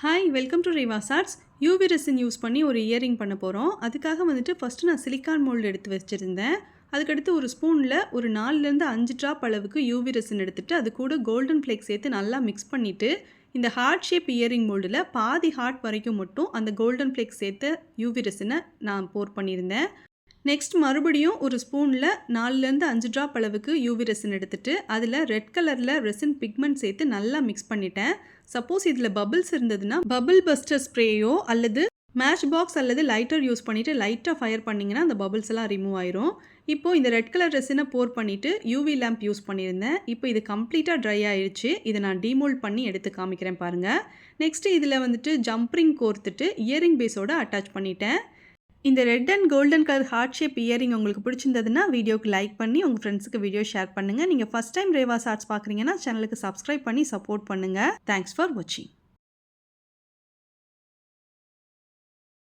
Hi welcome to REVA'S. UV resin use பண்ணி ஒரு earring பண்ண போகிறோம். அதுக்காக வந்துட்டு ஃபஸ்ட்டு நான் சிலிக்கான் மோல்டு எடுத்து வச்சுருந்தேன். அதுக்கடுத்து ஒரு ஸ்பூனில் ஒரு 4லேருந்து 5 ட்ராப் அளவுக்கு யூவி ரெசின் எடுத்துகிட்டு அது கூட கோல்டன் ஃப்ளேக் சேர்த்து நல்லா மிக்ஸ் பண்ணிவிட்டு இந்த ஹார்ட் ஷேப் இயரிங் மோல்டில் பாதி ஹார்ட் வரைக்கும் மட்டும் அந்த கோல்டன் ஃப்ளேக் சேர்த்து யூவி ரெசினை நான் போர் பண்ணியிருந்தேன். நெக்ஸ்ட் மறுபடியும் ஒரு ஸ்பூனில் 4லேருந்து 5 ட்ராப் அளவுக்கு யூவி ரெசின் எடுத்துகிட்டு அதில் ரெட் கலரில் ரெசின் பிக்மெண்ட் சேர்த்து நல்லா மிக்ஸ் பண்ணிட்டேன். சப்போஸ் இதில் பபிள்ஸ் இருந்ததுன்னா பபிள் பஸ்டர் ஸ்ப்ரேயோ அல்லது மேட்ச் பாக்ஸ் அல்லது லைட்டர் யூஸ் பண்ணிவிட்டு லைட்டாக ஃபயர் பண்ணிங்கன்னா அந்த பபிள்ஸ் எல்லாம் ரிமூவ் ஆயிரும். இப்போது இந்த ரெட் கலர் ரெசினை போர் பண்ணிவிட்டு யூவி லேம்ப் யூஸ் பண்ணியிருந்தேன். இப்போ இது கம்ப்ளீட்டாக ட்ரை ஆயிடுச்சு. இதை நான் டீமோல்ட் பண்ணி எடுத்து காமிக்கிறேன் பாருங்கள். நெக்ஸ்ட்டு இதில் வந்துட்டு ஜம்ப்ரிங் கோர்த்துட்டு இயரிங் பேஸோடு அட்டாச் பண்ணிட்டேன். இந்த red and golden colour heart shape earring உங்களுக்கு பிடிச்சிருந்ததுன்னா வீடியோக்கு லைக் பண்ணி உங்கள் ஃப்ரெண்ட்ஸுக்கு வீடியோ ஷேர் பண்ணுங்கள். நீங்கள் ஃபஸ்ட் டைம் REVA'S பார்க்குறீங்கன்னா சேனலுக்கு சப்ஸ்கிரைப் பண்ணி சப்போர்ட் பண்ணுங்கள். தேங்க்ஸ் ஃபார் வாட்சிங்.